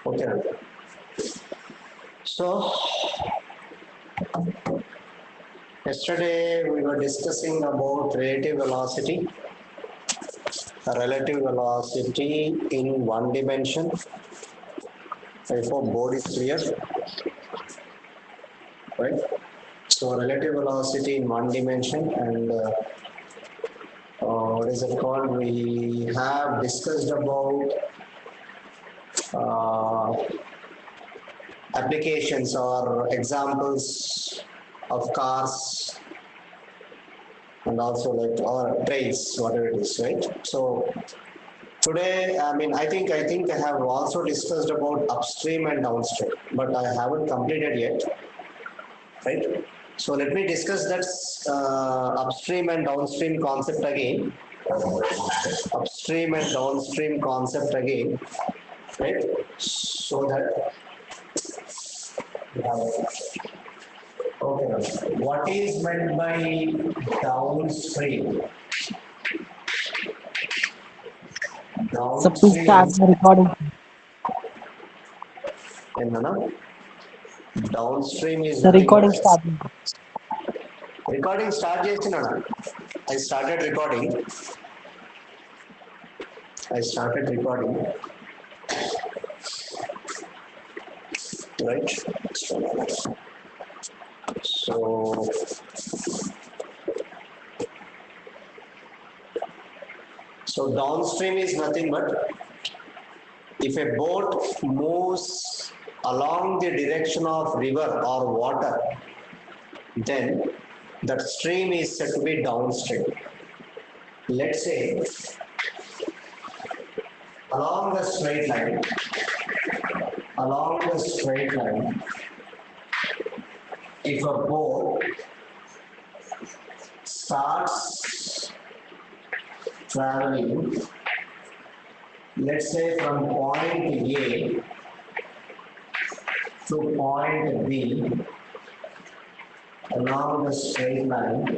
Okay. So yesterday we were discussing about relative velocity in one dimension. I hope board is clear, right? So relative velocity in one dimension, and what is it called? We have discussed about uh, applications or examples of cars and also like or trains, whatever it is, right? So today, I think I have also discussed about upstream and downstream, but I haven't completed yet, right? So let me discuss that upstream and downstream concept again. Upstream and downstream concept again, right? So that okay, what is meant by downstream? So please start Downstream, the recording. downstream is The nothing recording but starting. recording start చేసినానా? I started recording. Right? So downstream is nothing but if a boat moves along the direction of river or water, then that stream is said to be downstream. Let's say along the straight line, if a boat starts traveling, let's say from point A to point B along the straight line,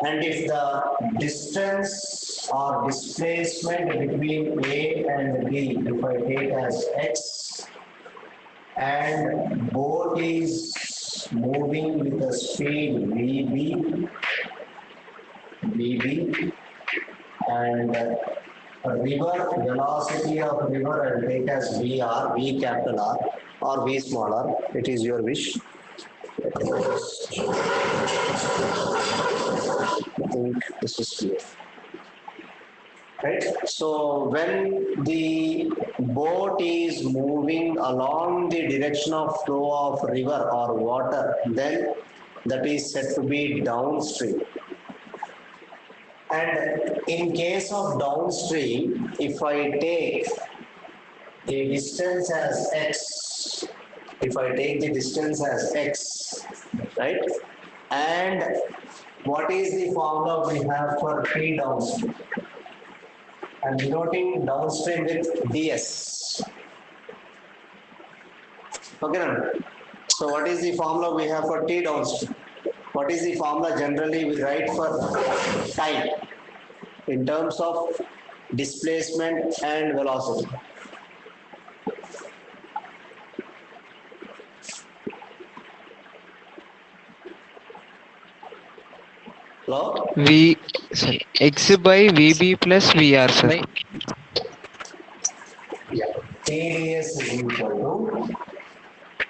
and if the distance or displacement between A and B, if I take as x, and boat is moving with a speed VB, and river velocity of river I'll take as VR, V capital R or V small r, it is your wish. I think this is clear. Right? So when the boat is moving along the direction of flow of river or water, then that is said to be downstream. And in case of downstream, if I take a distance as x, right? And what is the formula we have for T downstream? I'm denoting downstream with ds. Okay, now. So what is the formula we have for T downstream? What is the formula generally we write for time in terms of displacement and velocity? Hello? X by VB plus VR, sir. Yeah. TDS is equal to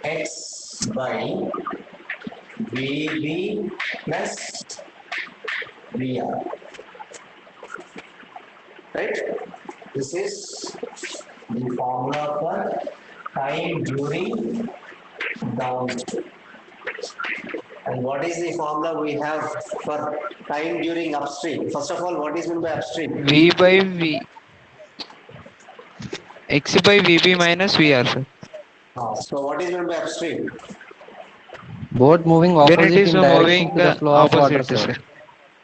x by VB plus VR. Right? This is the formula for time during downstream. And what is the formula we have for time during upstream? First of all, what is meant by upstream? V by V. X by VB minus VR, sir. So what is meant by upstream? Boat moving When it opposite is in direction moving to the flow of water, opposite, sir.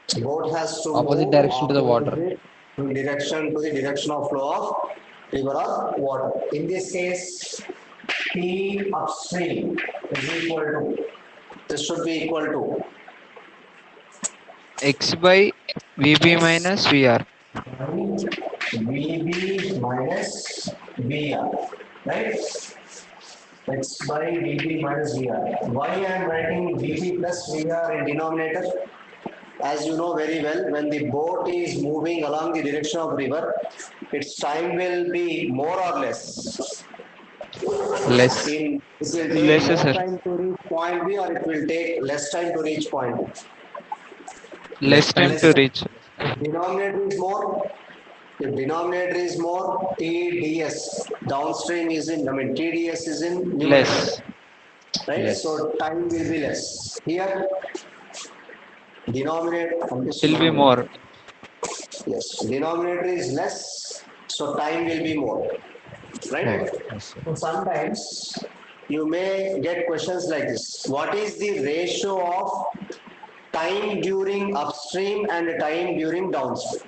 sir. Boat has to Opposite move direction to the water. opposite to the direction of flow of river or water. In this case, T upstream is equal to, this should be equal to X by VB x minus VR. by VB minus VR, right? X by VB minus VR. Why I am writing VB plus VR in denominator? As you know very well, when the boat is moving along the direction of river, its time will be more or less. Less. It will take Lesser, more sir. time to reach point B, or it will take less time to reach point B. Less time Less to time. reach. If denominator is more, if denominator is more, TDS downstream is in, TDS is in numerator, Less. right? Less. So time will be less. Here, denominator Will be more. Yes, denominator is less, so time will be more, right? More. Yes, sir. So sometimes you may get questions like this. What is the ratio of time during upstream and time during downstream?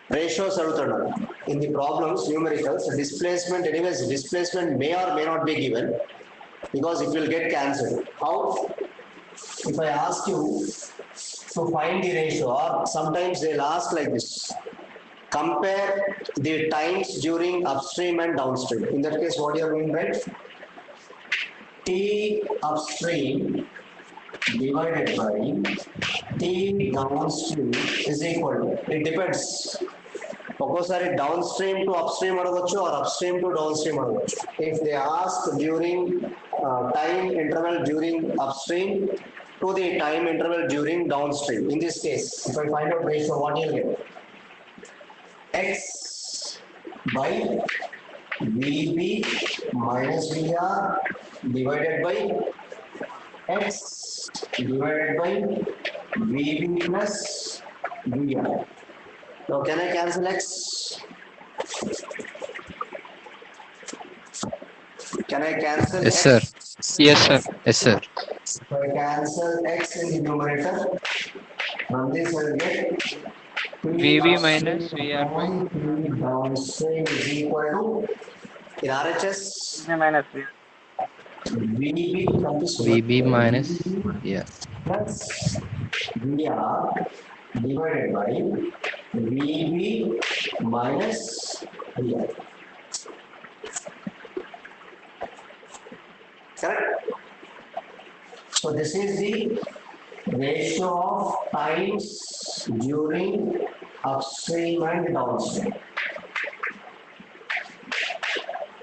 Ratios adutunnadu. In the problems, numericals, displacement, anyways, displacement may or may not be given because it will get cancelled. How? If I ask you to find the ratio, or sometimes they'll ask like this: compare the times during upstream and downstream. In that case, what you are doing, right? T upstream divided by T downstream is equal to, it depends. ఒక్కోసారి downstream to upstream అడగొచ్చు, or upstream to downstream అడగొచ్చు. If they ask during time interval during upstream to the time interval during downstream, in this case if I find out ratio, what you get? X by VB minus VR divided by X divided by VB plus VR. Now can I cancel X? Can I cancel Yes, X? sir. Yes, sir. Yes, sir. If I cancel X in the numerator, from this I will get VB minus VR by downstream is equal to, in RHS, VB comes to VB minus. Yeah. plus VR divided by VB minus VR. Correct? So this is the ratio of times during upstream and downstream.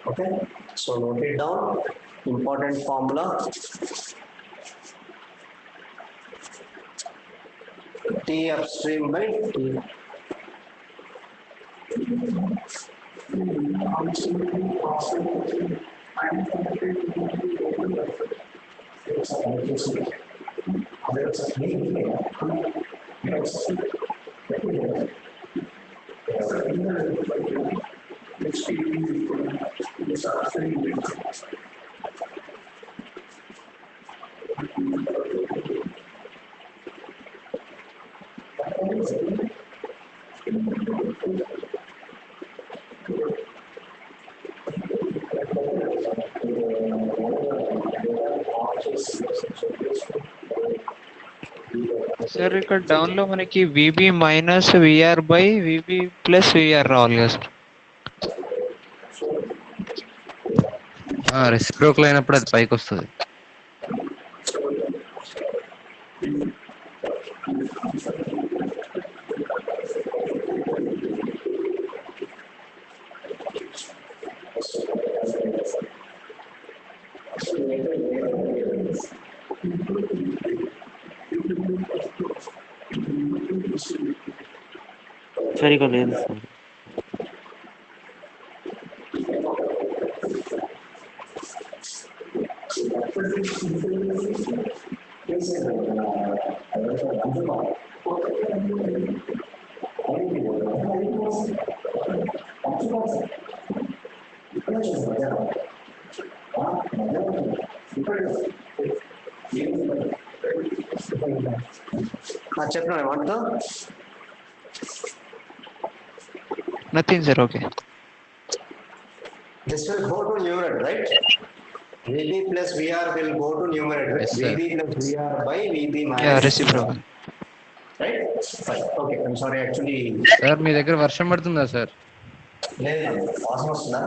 Okay, so note it down. Important formula. T upstream by T. Sir ఇక్కడ down లో మనకి VB minus VR by VB plus VR రావాలి కదా sir? Reciprocal అయినప్పుడు అది పైకి వస్తుంది. సరిగా లేదు సార్. చెప్పినా ఏమంటా? Nothing sir. Okay, This will go to numerator, right? VB plus VR will go to numerator. Yes, sir. VB plus VR by VB minus. Yeah reciprocal. Right? Fine. Okay, I'm sorry. Actually, sir మీ దగ్గర వర్షం పడుతుందా sir? లేదు వాసన వస్తుందా?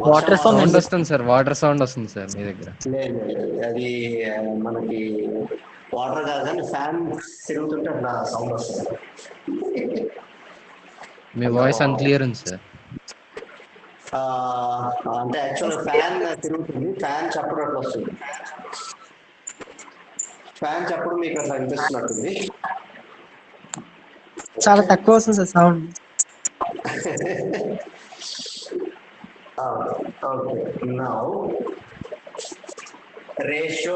Water form sound వస్తుంది sir, water sound వస్తుంది sir మీ దగ్గర. లేదు లేదు, అది మనకి వాటర్ కాదు కానీ ఫ్యాన్ తిరుగుతుంటే అట్లా సౌండ్ వస్తుంది. మీ వాయిస్ అన్క్లియర్ ఉంది సార్. అంటే యాక్చువల్ ఫ్యాన్ తిరుగుతుంది, ఫ్యాన్ చప్పుడు అట్లా వస్తుంది. ఫ్యాన్ చప్పుడు మీకు అట్లా అనిపిస్తున్నట్టుంది. చాలా తక్కువ వస్తుంది sir sound. Okay, now ratio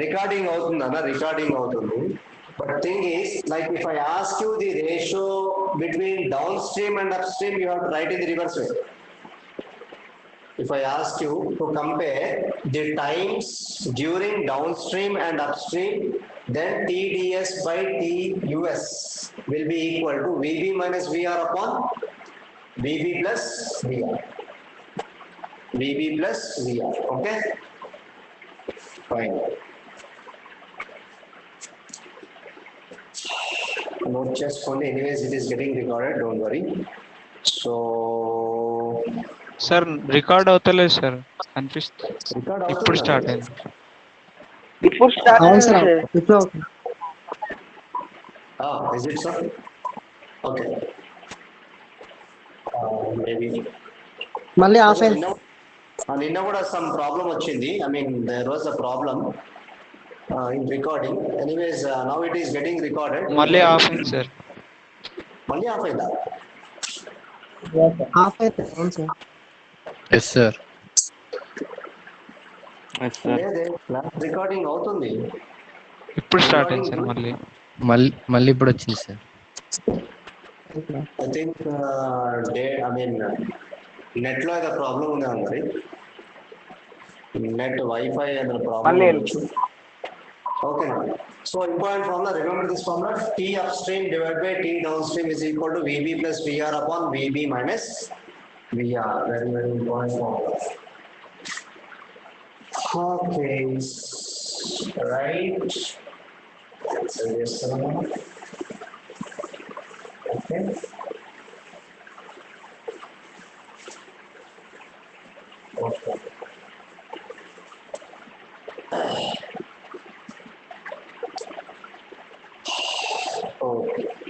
recording అవుతుంది అన్న, రికార్డింగ్ అవుతుంది. But thing is, like if I ask you the ratio between downstream and upstream, you have to write in the reverse way. If I ask you to compare the times during downstream and upstream, then TDS by TUS will be equal to VB minus VR upon VB plus VR. VB plus VR. Okay? Fine. Note చేసుకోండి. Anyways, it is getting recorded. Don't worry. So, sir record అవుతలేదు sir, అనిపిస్తుంది. record ఇప్పుడు అవుతుందా? Start అయింది. అవును sir, ఇప్పుడు అవుతుంది. Is it so? Okay. Maybe. మళ్ళీ ఆఫ్ అయింది. నిన్న కూడా some problem వచ్చింది. I mean, there was a problem in recording. Anyways, now it is getting recorded. మళ్ళీ ఆఫ్ అయింది సార్. మళ్ళీ ఆఫ్ అయిందా? ఆఫ్ అయింది. అవును సార్. Yes sir. లేదే, క్లాస్ రికార్డింగ్ అవుతుంది. ఇప్పుడు స్టార్ట్ అయింది సార్ మళ్ళీ. మళ్ళీ ఇప్పుడు వచ్చింది సార్. I think నెట్ లో ఏదో ప్రాబ్లం ఉందా మరి? నెట్ వైఫై ఏదో ప్రాబ్లం ఉండొచ్చు. Okay. So important formula, remember this formula, T upstream divided by T downstream is equal to VB plus VR upon VB minus VR. Very, very important formula. Okay. Right. So yes, okay. Okay. Okay.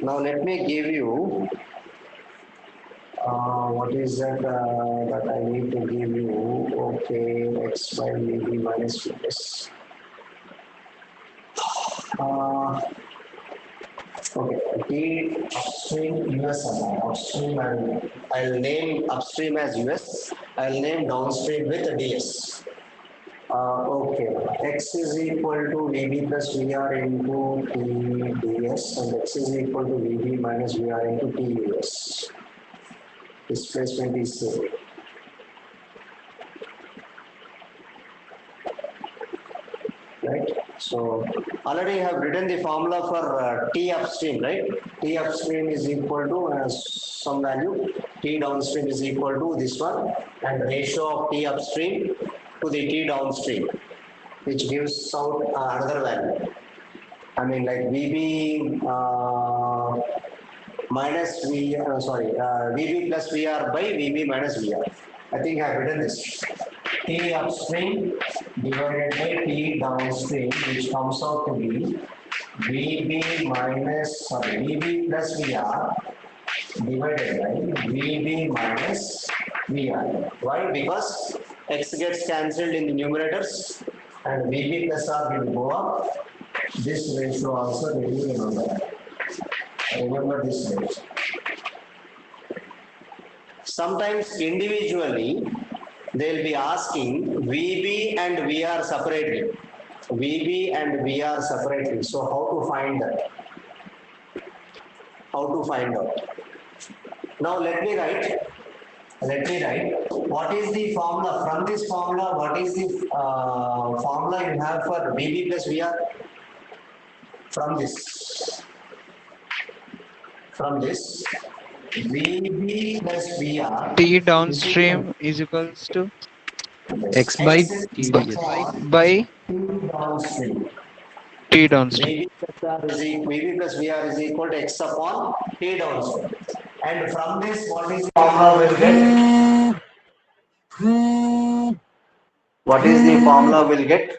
Now let me give you what is that that I need to give you. Okay, x by VB minus VS. Okay, T upstream US upstream, and I'll name upstream as US. I'll name downstream with DS. Okay, x is equal to VB plus VR into TDS, and x is equal to VB minus VR into TUS. Displacement is same. Right? So already I have written the formula for T upstream, right? T upstream is equal to some value, T downstream is equal to this one, and ratio of T upstream to the T downstream, which gives out another value. I mean, like VB minus VB plus VR by VB minus VR. I think I have written this. T upstream divided by T downstream, which comes out to be VB plus VR divided by VB minus VR. Why? Because x gets cancelled in the numerators and VB plus R will go up. This ratio also will be remembered. Remember this ratio. Sometimes individually they will be asking VB and VR separately. VB and VR separately. So how to find that? How to find out? Now let me write what is the formula. From this formula, what is the formula you have for VB plus VR? From this VB plus VR, T downstream is equals to X by by T downstream. T downstream. VB plus VR is equal to x upon T downstream. And from this, what is the formula we'll get? What is the formula we'll get?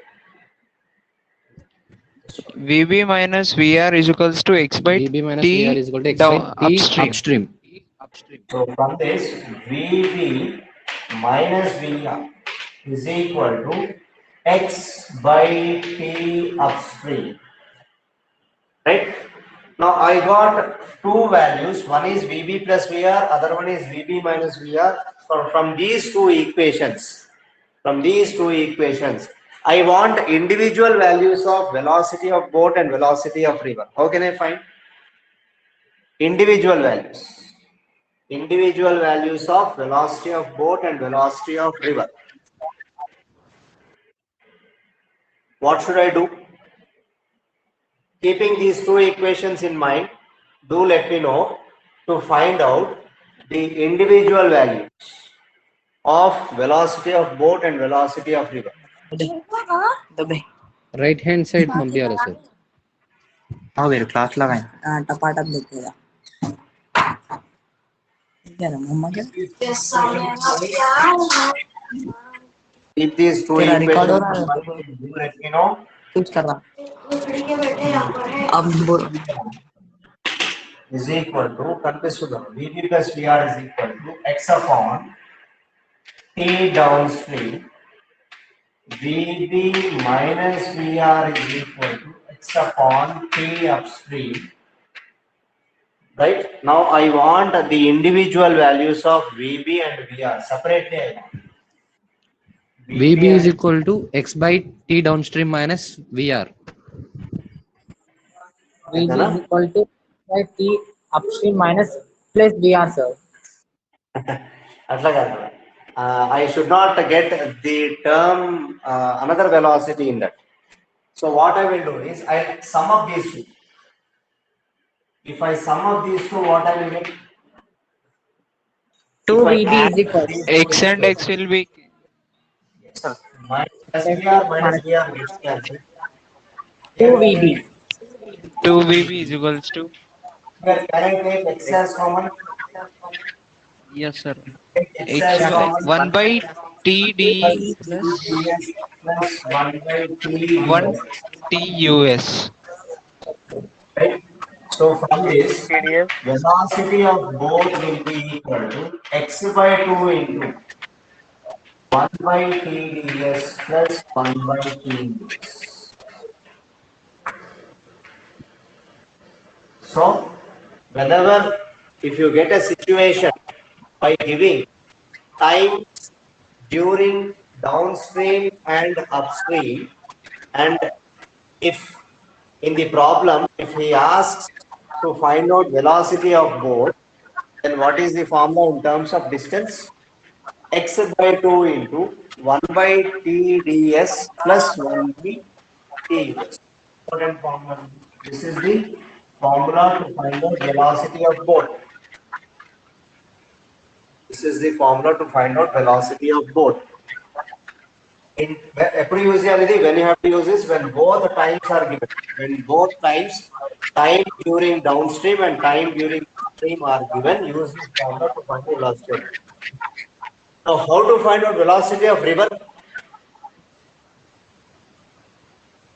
VB minus VR is equals to x by VB minus T VR is equal to x down by T upstream. upstream. So from this, VB minus VR is equal to x by T upstream. Right? Now I got two values. One is VB plus VR, other one is VB minus VR. From these two equations, I want individual values of velocity of boat and velocity of river. How can I find individual values? Individual values of velocity of boat and velocity of river. What should I do? Keeping these two equations in mind, do let me know to find out the individual values of velocity of boat and velocity of river. Right hand side पंपियाला sir. हाँ मेरे class लगाए टपाटप देखेगा क्या नाम मम्मा क्या If these two तेरा equations record हो in रहा है? mind, do let me know. कुछ कर रहा अब बोल Is equal to VB plus VR is equal to x upon T downstream. VB minus VR is equal to x upon T upstream. Right? Now I want the individual values of VB and VR separately. I want. VB is equal to x by T downstream minus VR. VB is equal to T upstream minus plus VR sir. I should not get the term another velocity in that. So what I will do is I sum up these two. If I sum up these two, what I will get? 2 If I VB add is equal these two X and X will be minus VR gets cancelled. 2 VB 2 VB is equals to. Here, can I take x as common? Yes, sir. Take x as X common. 1 by TD plus plus 1 by T 1 TUS. Right? So from this, velocity of both will be equal to x by 2 into 1 by TDS plus 1 by TDS. So whenever, if you get a situation by giving time during downstream and upstream, and if in the problem, if he asks to find out velocity of both, then what is the formula in terms of distance? X by 2 into 1 by TDS plus 1 by TUS. Important formula. This is the formula to find out velocity of both. This is the formula to find out velocity of both. In usually when you have to use this, when both the times are given, when both times, time during downstream and time during upstream are given, use this formula to find out velocity. Now, how to find out velocity of river?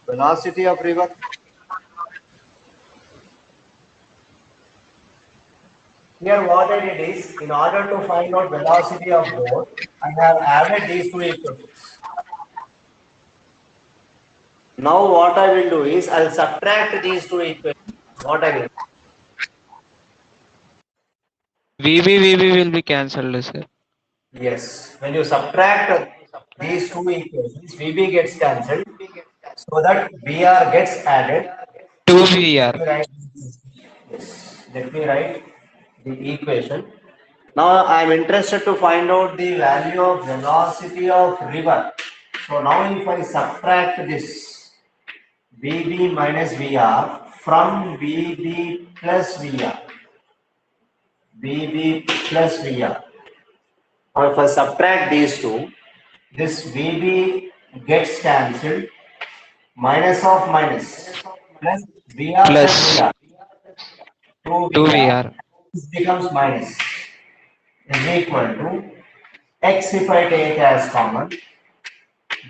Velocity of river. Here what I did is, in order to find out velocity of both, I have added these two equations. Now what I will do is, I will subtract these two equations. What I will? VB will be cancelled, sir. Yes. When you subtract these two equations, VB gets cancelled, so that VR gets added. 2 VR. Let me write the equation. Now I am interested to find out the value of velocity of river. So now if I subtract this VB minus VR from VB plus VR, VB plus VR. Now if I subtract these two, this VB gets cancelled minus of minus plus VR Plus VR 2 2 VR. VR. This becomes minus is equal to x if I take as common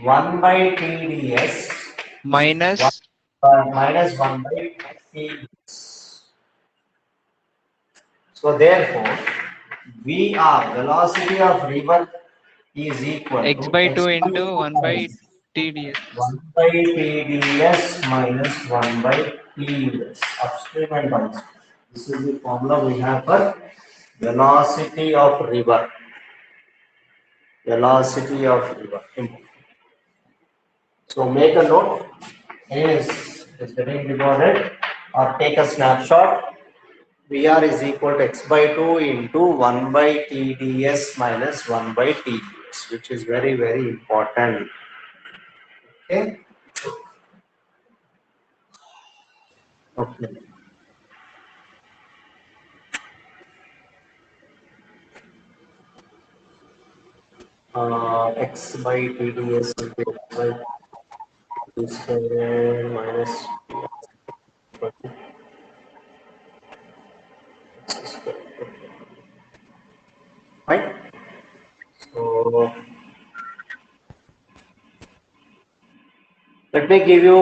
1 by TDS Minus minus 1 by TDS. So therefore, VR velocity of river is equal x to by x 2 by into 1 by 2 TDS. 1 by TDS minus 1 by TUS upstream and downstream. This is the formula we have for velocity of river. Velocity of river. So make a note. Anyways, it's getting recorded or take a snapshot. VR is equal to x by 2 into 1 by TDS minus 1 by TDS, which is very, very important. Okay. Okay. X by TDS into x by t square minus x square. Right? So let me give you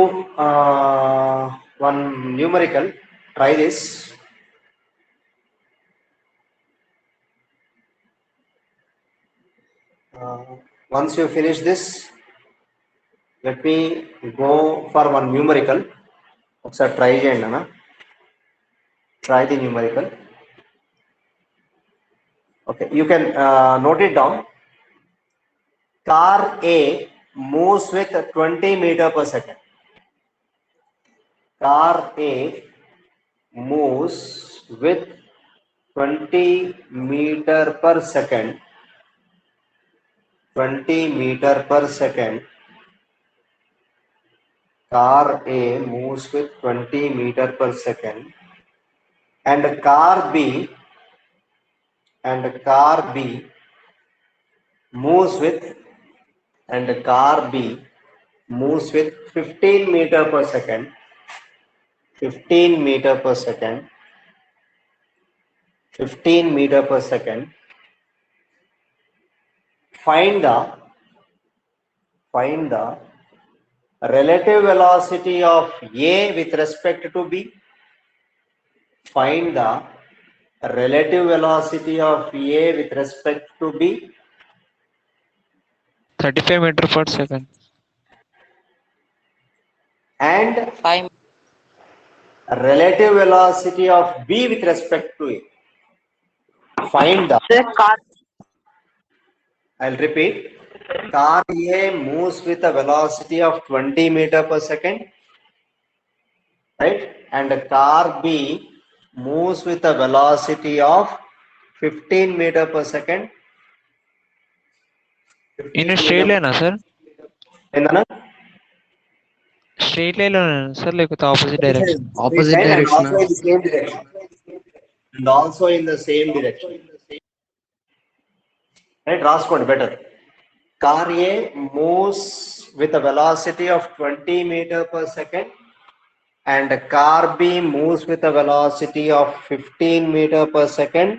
one numerical. Try this. Once you finish this, let me go for one numerical. ఒకసారి try చేయండి అన్న. Try the numerical. Okay, you can note it down. Car A moves with 20 meter per second. Car A moves with 20 meter per second. 20 meter per second. Car A moves with 20 meter per second, and car B moves with 15 meter per second. 15 meter per second. 15 meter per second. Find the relative velocity of A with respect to B. Find the relative velocity of A with respect to B. 35 meter per second. And relative velocity of B with respect to A. Find the. I'll repeat. Car A moves with a velocity of 20 meter per second, right? And car B moves with a velocity of 15 meter per second. In a straight line, sir? Endana? Straight line, sir, like with opposite direction. Opposite And direction. also in the same direction. And also in the same direction. Right? Raskondi better. Car A moves with a velocity of 20 meter per second, and car B moves with a velocity of 15 meter per second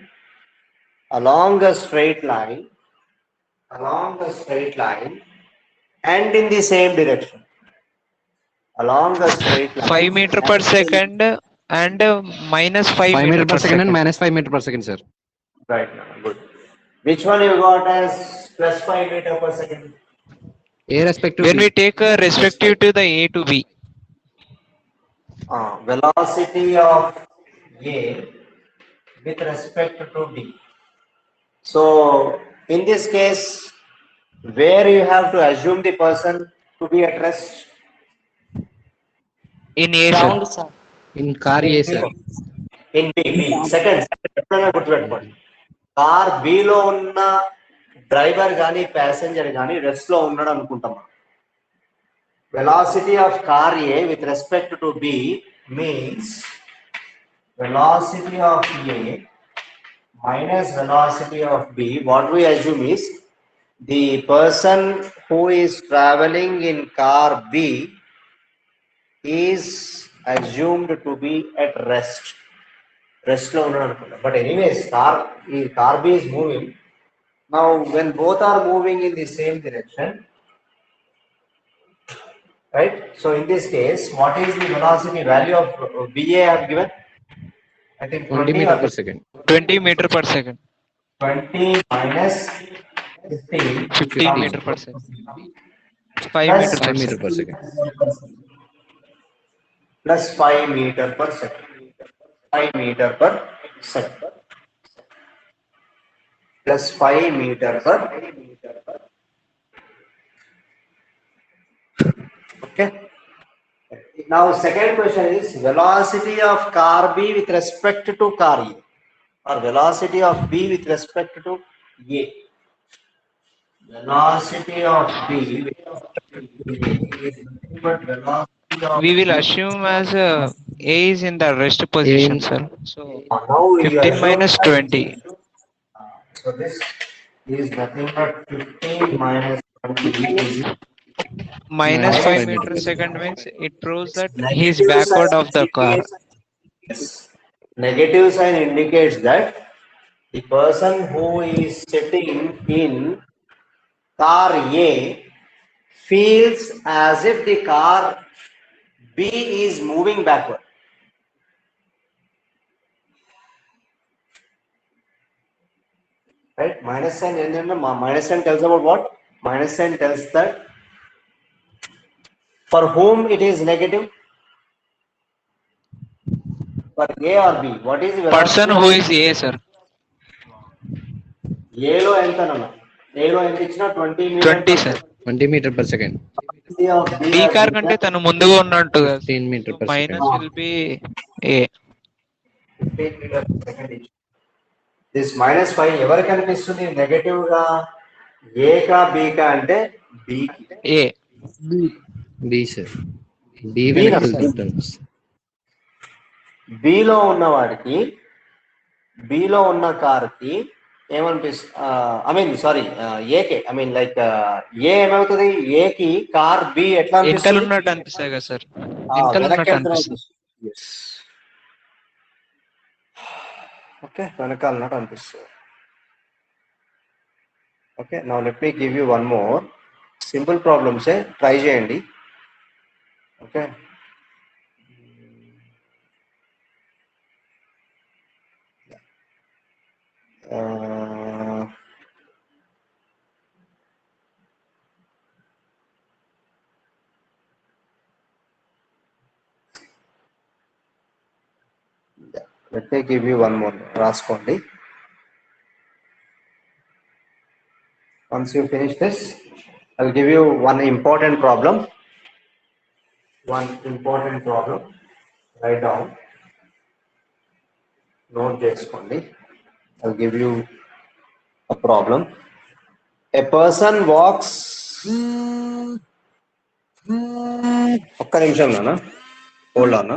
along a straight line, and in the same direction. Along the straight line. 5 meter per second and minus 5 5 meter per second and second. minus 5 meter per second, sir. Right now, good. Which one you got as plus 5 meter per second? A respective When B. we take respective to the A to B. Velocity of A with respect to B. So in this case, where you have to assume the person to be at rest? In A, sir. In car A, sir. In B. Second. Car below ఉన్న driver కానీ passenger కానీ rest లో ఉన్నాడు అనుకుంటాం. Velocity of car A with respect to be means velocity of A minus velocity of B. What we assume is the person who is traveling in car B is assumed to be at rest. Rest లో ఉన్నాడు అనుకుంటా. But anyways, car B is moving. Now, when both are moving in the same direction, right? So in this case, what is the velocity value of VA I have given? I think 20 20 meter or per second. 20 meter per second. 20 minus 15 15 comes meter to per second. 5 plus meter 5 per meter second. per second. plus 5 meter per second. 5 meter per second. Plus 5 meter per. Okay. Now, second question is velocity of car B with respect to car A, or velocity of B with respect to A. Velocity of B with respect to A is nothing but velocity of We will B. assume as A is in the rest position, In sir. So Now you 15 assume minus 20 so this is nothing but 15 minus 20 is minus minus 5 5 meter meter per second. second means it proves that he is negative sign backward of the car. indicates yes. Negative sign indicates that the person who is sitting in car A feels as if the car B is moving backward. Right? Minus sign, minus sign tells about what? Minus sign tells that for whom it is negative. For A or B, what is the Person velocity who of is A, sir. A లో ఎంత అన్న A లో ఎంత ఇచ్చినా 20 meter 20, per sir. Second. 20 meter per second. Velocity of B B has car been కంటే తను ముందుగా ఉన్నట్టు కదా. 15 meter So per second. minus will be A. 15 meter per second ఇచ్చి దిస్ మైనస్ 5 ఎవరికి కనిపిస్తుంది నెగటివ్ గా ఏ కా బి కా అంటే బి కి A. B sir. B B వెనక్కి నా వెళ్తుంటుంది. B లో ఉన్న వాడికి B లో ఉన్న కార్ కి ఏమనిపిస్తుంది I mean sorry AK I mean like ఏ ఏమవుతుంది ఏ కి కార్ బి ఎట్లా వెనకాల అనిపిస్తుంది ఉన్నట్టు అనిపిస్తాయి కదా సార్. వెనకాల వెనక్కి ఉన్నట్టు వెళ్తున్నట్టు అనిపిస్తుంది. ఎస్ ఓకే వెనకాలన్నట్టు అనిపిస్తుంది. Okay now let me give you one more simple ప్రాబ్లమ్సే ట్రై చేయండి. Okay let me give you one more రాసుకోండి. Once you finish this, I'll give you one important problem. Write down. Note చేసుకోండి. I'll give you a problem. A person walks. ఒక్క నిమిషం నాన్న. Hold on.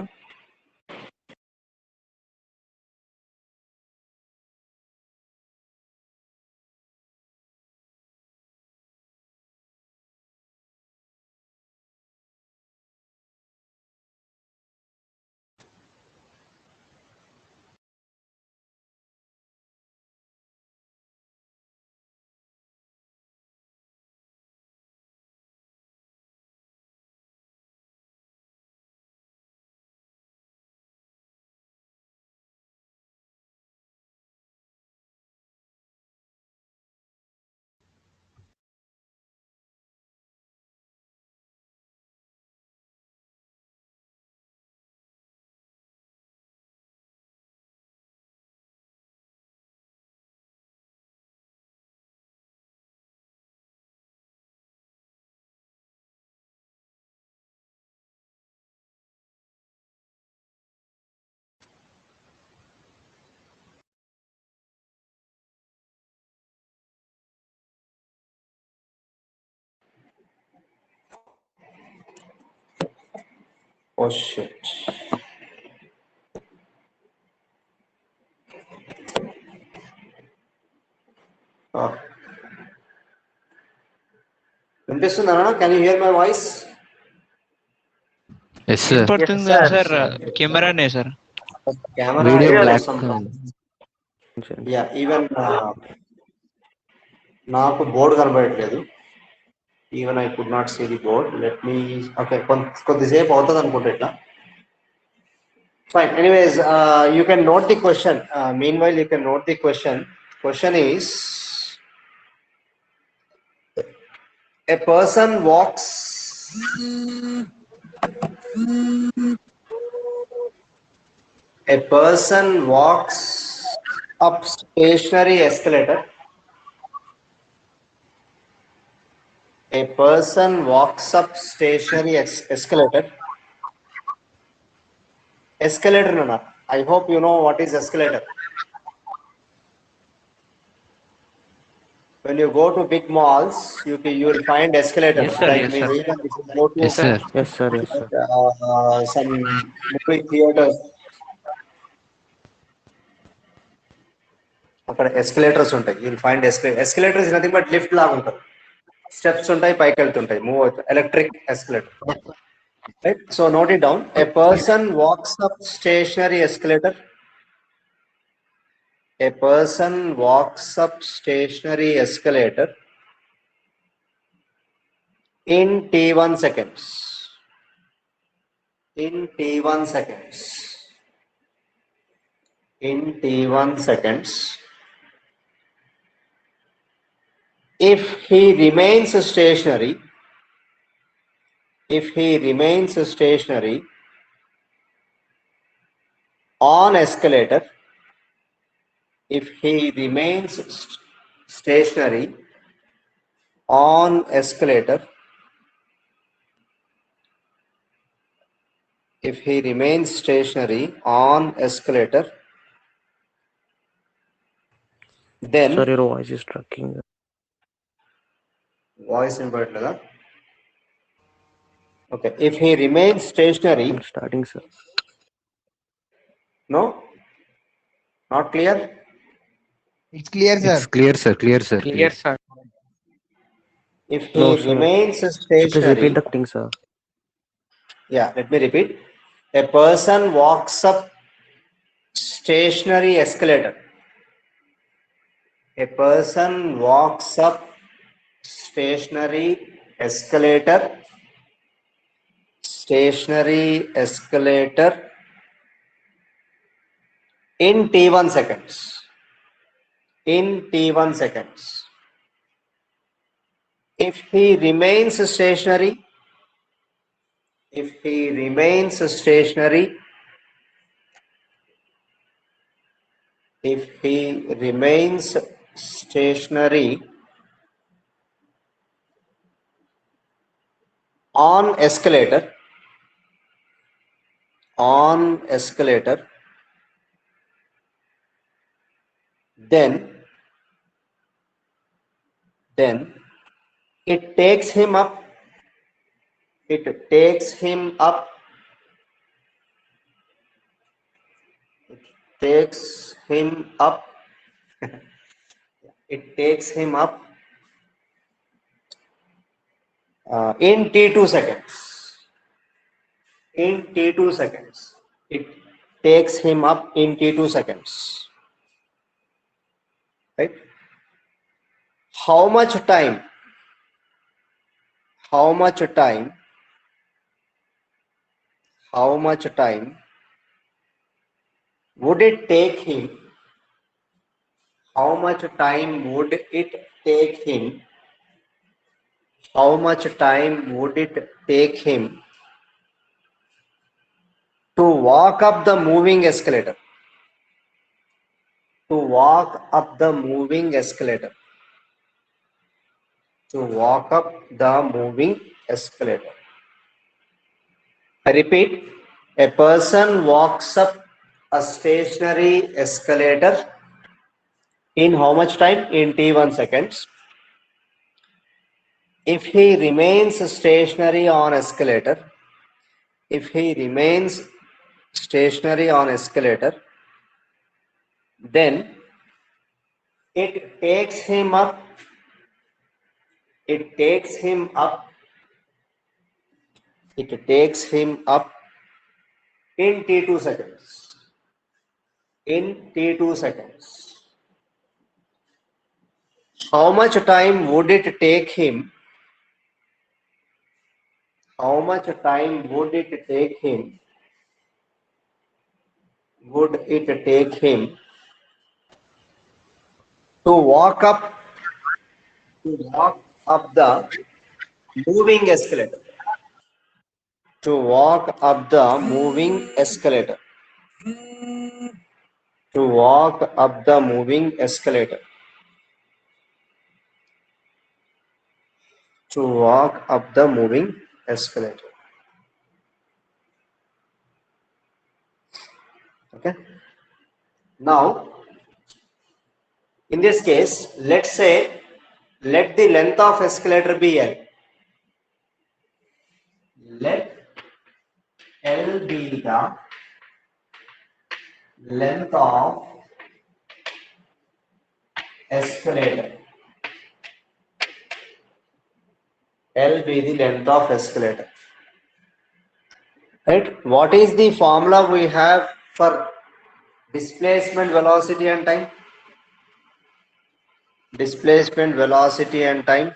Oh shit. వినిపిస్తుందా? Can you hear my voice? Yes, sir. వినపడుతుంది Yes, కదా sir. Sir కెమెరానే sir. Camera Video is black. some. Yeah, even నాకు board కనబడట్లేదు. Even I could not see the board. Let me. Okay, కొద్దిసేపు అవుతుంది అనుకుంటా ఇట్లా. Fine. Anyways, you can note the question. Meanwhile, you can note the question. Question is: a person walks. A person walks up stationary escalator. A person walks up stationary escalator. Escalator, Nana. I hope you know what is escalator. When you go to big malls, you will find escalator. Yes, sir. Like Yes, we sir. even if you go to Yes, sir. Yes, sir. Yes, sir. some movie theaters. అక్కడ escalators ఉంటాయి. You will find escalator is nothing but lift లాగా ఉంటుంది. Steps ఉంటాయి, పైకి వెళ్తుంటాయి, move అవుతాయి. Electric escalator. Right, so note it down. A person walks up stationary escalator. A person walks up stationary escalator in t1 seconds. In t1 seconds. In t1 seconds. If he remains stationary, on escalator, if he remains stationary on escalator, if he remains stationary on escalator, then Sir, your voice is tracking. voice inverted. Okay, if he remains stationary, I'm starting, sir. no, not clear. It's clear, sir. It's clear, sir. Clear, sir. Clear, sir. If he No, sir. remains Please stationary, repeat the thing, sir. yeah, let me repeat. A person walks up stationary escalator. A person walks up stationary escalator. Stationary escalator in t1 seconds. In t1 seconds. If he remains stationary, if he remains stationary, if he remains stationary on escalator, then it takes him up, it takes him up, it takes him up, it takes him up in t2 seconds. In t2 seconds, it takes him up in t2 seconds. Right? How much time would it take him? How much time would it take him? How much time would it take him to walk up the moving escalator? To walk up the moving escalator. To walk up the moving escalator. I repeat, a person walks up a stationary escalator in how much time? In t1 seconds. If he remains stationary on escalator, then it takes him up in t2 seconds. In t2 seconds. How much time would it take him? How much time would it take him? Would it take him to walk up the moving escalator? To walk up the moving escalator. To walk up the moving escalator. To walk up the moving escalator. Okay. Now, in this case, let's say, let the length of escalator be L. Let L be the length of escalator. L be the length of escalator. Right? What is the formula we have for displacement, velocity and time? Displacement, velocity and time.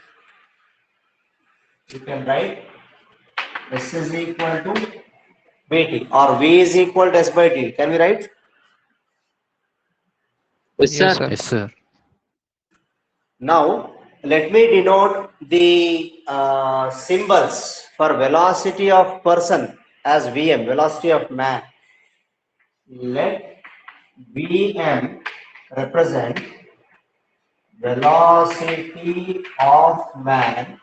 You can write S is equal to Vt or V is equal to S by T. Can we write? Yes, Yes, sir. sir. Yes, sir. Now, let me denote the symbols for velocity of person as Vm, velocity of man. Let Vm represent velocity of man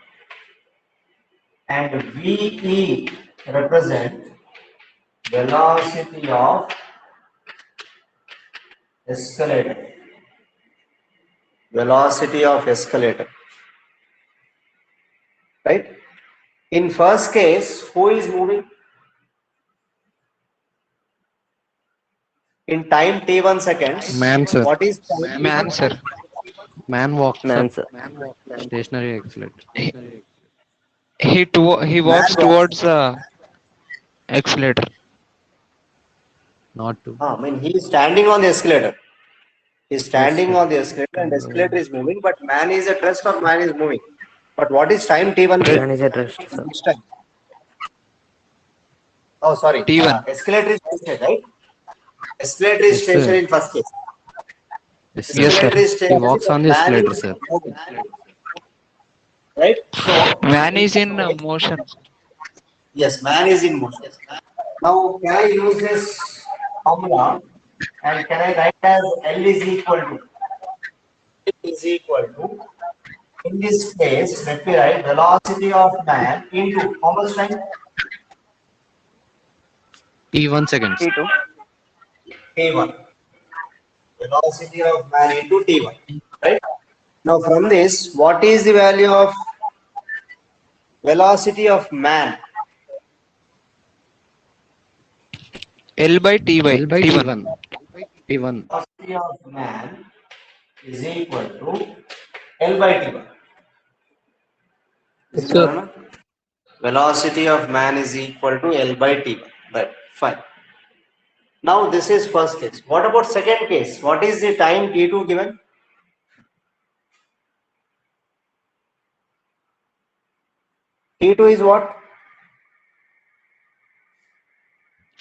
and Ve represent velocity of escalator. Velocity of escalator. Right? In first case, who is moving? In time t1 seconds, Man, sir. what is time Man, t1? sir. Man walks Man, up sir. stationary accelerator. He Man walks walks. towards the accelerator. Not to. I mean, he is standing on the escalator. He is standing sir. on the escalator and escalator is moving, but man is at rest or man is moving. But what is time t1 here? Man is at rest, sir. Which time? Oh, sorry. T1. Escalator is stationary, right? Escalator is Yes, stationary sir. in first case. Yes, sir. Yes, sir. Escalator is He stationary, walks but on the man escalator, is sir. moving. Right? So, Man in is this in case, motion. yes, man is in motion. Now, can I use this formula and can I write as L is equal to? L is equal to, in this case, let me write velocity of man into how much time? T1 seconds. T2. T1. Velocity of man into T1. Right? Now, from this, what is the value of velocity of man? L by Ty. L by T1. T1. T1. Velocity of man is equal to L by T1. Yes, sir. Velocity of man is equal to L by T1. Right, fine. Now this is first case. What about second case? What is the time T2 given? T2 is what?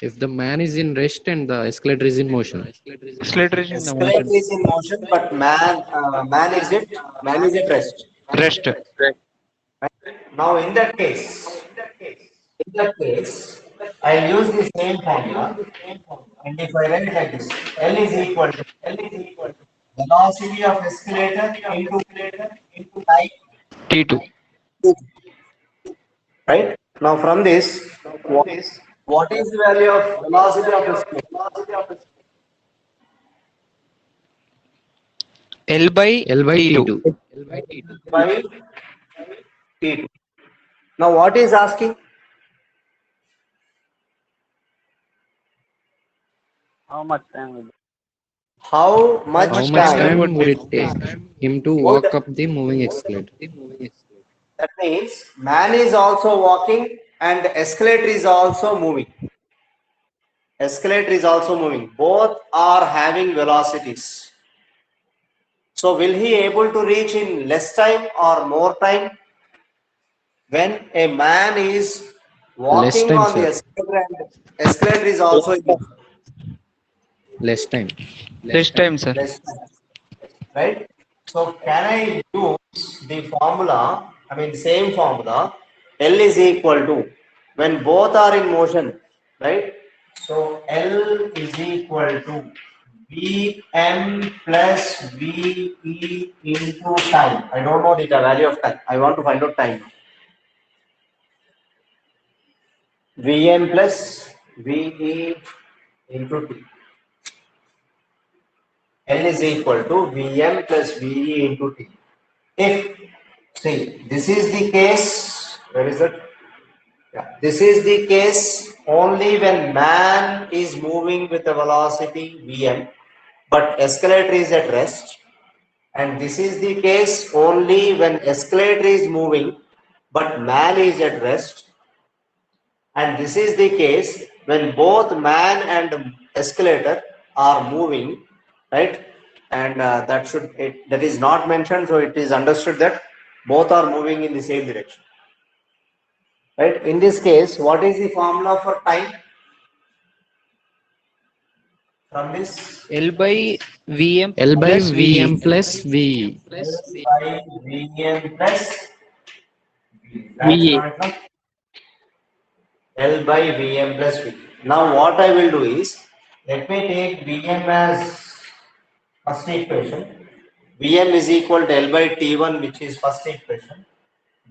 If the man is in rest and the escalator is in motion. Accelerator is in the Escalator motion. is in motion, but man is it? Man is at rest. Rest. Now in that case, I'll use the same formula. And if I write like this, L is equal to velocity of escalator into time. T2. Right? Now from this, what is the value of velocity of escalator? L by L by T2. T2. By T2. Now what is asking? How much time will How How much How much much time time would time would it it take? take him to would, walk up the moving escalator? that means man is also walking and the escalator is also moving. escalator is also moving. Both are having velocities. So will he able to reach in less time or more time? When a man is Less walking time, on the sir. escalator and escalator is also in Less time. This time, sir. less time, right? So can I use the formula, I mean same formula, L is equal to, when both are in motion, right? So L is equal to Vm plus Ve into time. I don't know the value of time. I want to find out time. Vm plus Ve into T. L is equal to Vm plus Ve into T. If, see, this is the case, where is it? Yeah. This is the case only when man is moving with a velocity Vm, but escalator is at rest. And this is the case only when escalator is moving, but man is at rest. And this is the case when both man and escalator are moving, right? And that is not mentioned, so it is understood that both are moving in the same direction, right? In this case, what is the formula for time from this? L by Vm L by plus Ve. Vm plus V. L by Vm plus that's VA. correct, no? L by Vm plus V. Now what I will do is, let me take Vm as first equation. Vm is equal to L by T1, which is first equation.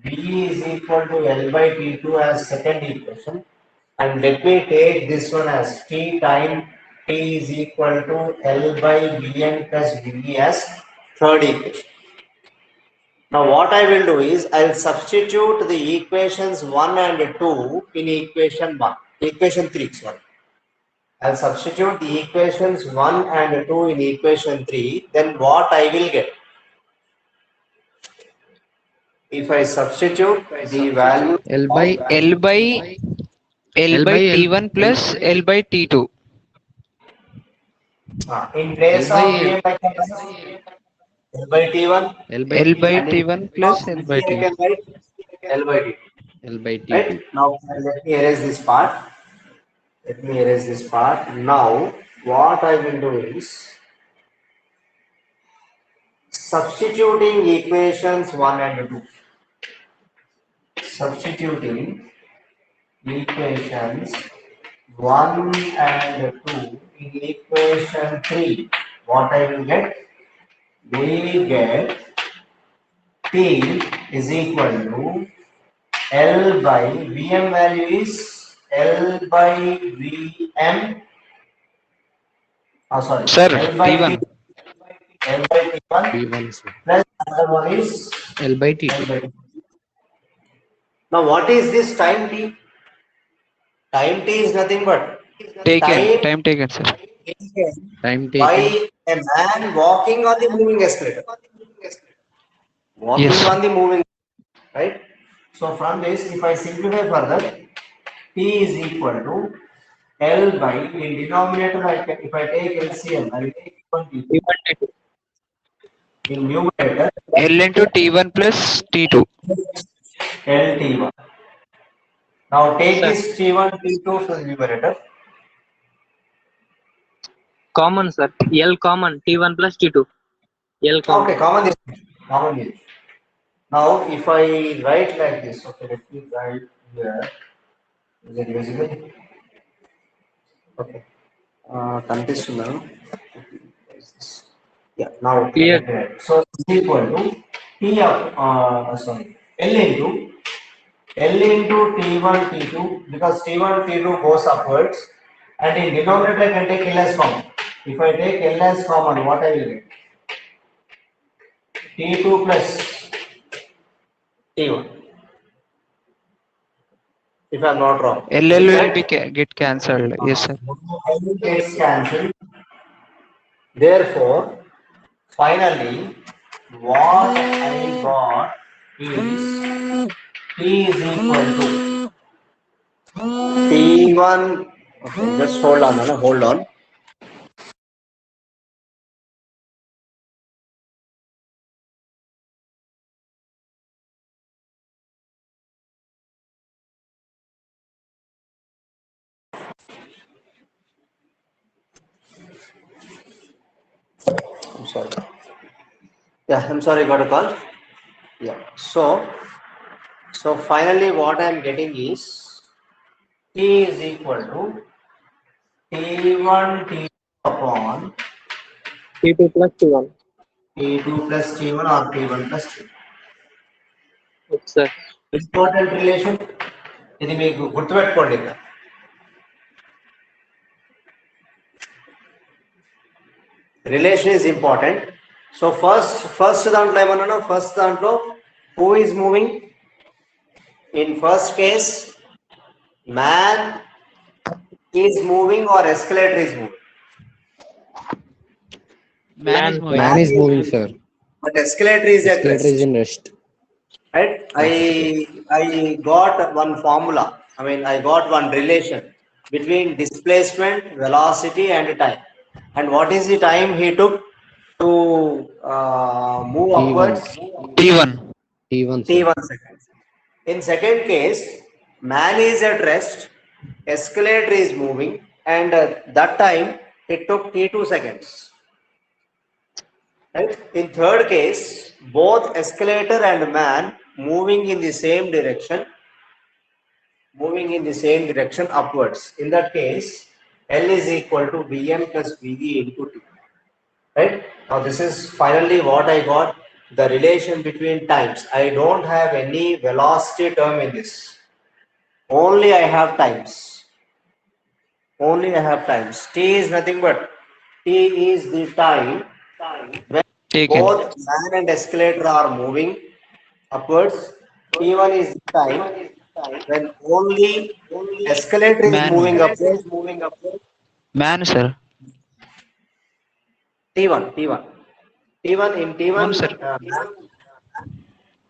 V is equal to L by T2 as second equation. And let me take this one as T time T is equal to L by Vm plus Vv as third equation. Now what I will do is, I will substitute the equations 1 and 2 in equation 1, equation 3, sorry. I'll substitute the equations 1 and 2 in equation 3, then what I will get? If I substitute the value L of by L by L by L T1 plus L by T2. in place L by of Vm I can write L by T1, L by L by and in T1 place plus of L by Vc I T can write L by T2. L by T2. Right? Now let me erase this part. Let me erase this part. Now what I will do is substituting equations 1 and 2. Substituting equations 1 and 2 in equation 3. What I will get? We get T is equal to L by Vm value is L by Vm. Oh, sorry, Sir, L by T, T1. L by T1 T1, sir. plus another one is L by L T2. by T. Now, what is this time T? Time T is nothing but time Time taken, sir. taken Time by taken. a man walking on the moving escalator. Walking Yes. on the moving, right? So from this, if I simplify further, T is equal to L by, in denominator, if I take LCM, I will take 20. In numerator, L into T1 plus T2. LT1. Now take Sir, this T1, T2 to the numerator. common, sir. L common. T1 plus T2. L common. Okay, common is common is. Now if I write like this, okay, let me write here. Is it visible? Okay. Conditional. Yeah, now Clear. let me write. So it's equal to T of sorry, L into T1 T2, because T1 T2 goes upwards, and in denominator I can take L as common. If I take L as common, what I will get? T2 plus T1. If I am not wrong. LL Is it will be correct? get cancelled. Yes, sir. L gets cancelled. Therefore, finally, what I got is T is equal to T1 Okay, just hold on, Anna, hold on. I'm sorry. Yeah, I'm sorry, got a call. Yeah. So finally what I'm getting is T is equal to T1 T upon T2 plus T1. T2 plus T1 or T1 plus T2. Yes, sir. Important relation. ఇది మీకు గుర్తుపెట్టుకోండి ఇక్కడ. Relation is important. So first దాంట్లో ఏమన్నా first దాంట్లో who is moving? In first case, man is moving or escalator is moving. Man is moving. Man is moving, sir. But escalator is at Escalator rest. is in rest. Right? I got one formula. I mean, I got one relation between displacement, velocity, and time. And what is the time he took to move T1. upwards? T1. T1, sir. T1 seconds. In second case, man is at rest, escalator is moving, and that time it took T2 seconds. Right? In third case, both escalator and man moving in the same direction upwards. In that case, L is equal to Vm plus Vd into T. Right? Now this is finally what I got, the relation between times. I don't have any velocity term in this. Only I have times. T is nothing but T is the time when Taken. both man and escalator are moving upwards. T1 is the time when only escalator is Man. moving upwards. Man, sir. T1 in T1 No, sir.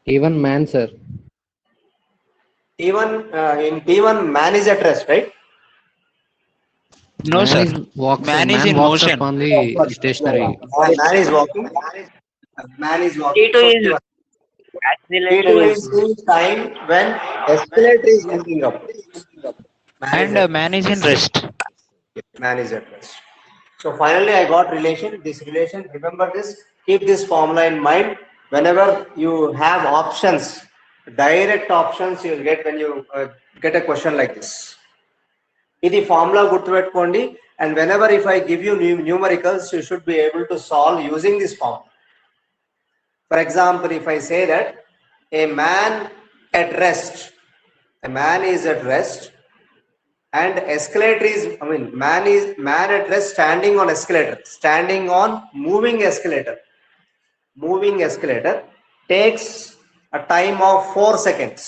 T1 man, sir. T1 in T1 man is at rest, right? No, Man sir. is walks. Man is Man in walks motion. up on the stationary. Man is walking. T2 So is T2 is the time when escalator is moving up. And man is in rest. Man is at rest. So finally I got relation. This relation, remember this, keep this formula in mind. Whenever you have options, direct options you will get when you get a question like this. ఇది formula గుర్తుపెట్టుకోండి, and whenever if I give you numericals, you should be able to solve using this formula. For example, if I say that a man is at rest and escalator is, man at rest standing on escalator, moving escalator takes a time of 4 seconds.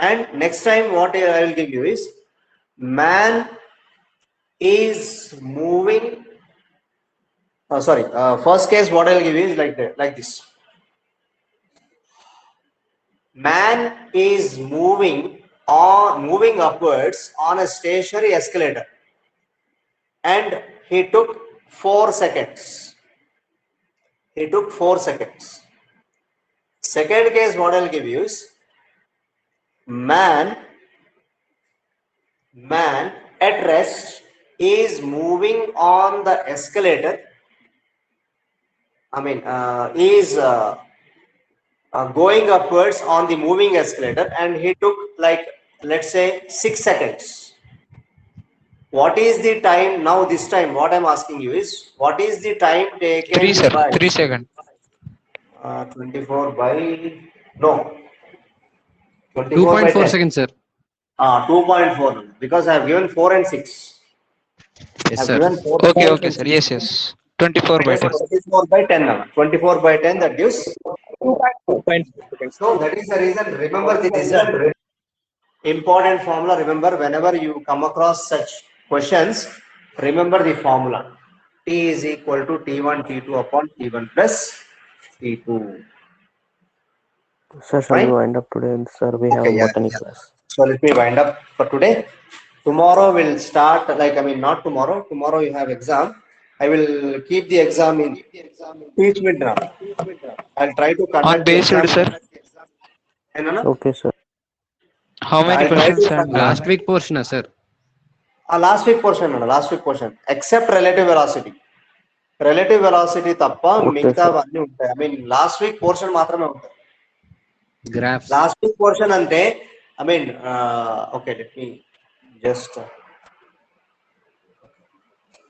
And next time what I will give you is man is moving. First case what I will give you is like this. Man is moving upwards on a stationary escalator, and he took 4 seconds. Second case what I'll give you is man at rest is moving on the escalator. Is going upwards on the moving escalator, and he took, like, let's say 6 seconds. What is the time now? This time what I'm asking you is, what is the time taken 3, sir. by 3 seconds. 24 by no 24 by 2.4 10. seconds, sir. 2.4, because I have given 4 and 6. Yes, I have sir. given 4 Okay, and okay, 6. sir. Yes. 24 by 10. 24 by 10 now. 24 by 10, that gives. 2.4 So that is the reason. Remember this is an important formula. Remember, whenever you come across such questions, remember the formula. T is equal to T1 T2 upon T1 plus T2. Sir, shall Fine? we wind up today? Sir, we have Okay, a yeah, botany yeah. class. So let me wind up for today. Tomorrow we'll start, like, I mean, not tomorrow. Tomorrow you have exam. I will keep the exam in teachment now. I'll try to conduct the based, exam. sir. Okay, sir. How many I'll try questions to and Last week portion, sir. last week portion, last week portion, except relative velocity. Relative velocity తప్ప మిగతావన్నీ ఉంటాయి. I mean, last week portion మాత్రమే ఉంటాయి. Graphs. Last week portion అంటే, I mean, okay, let me just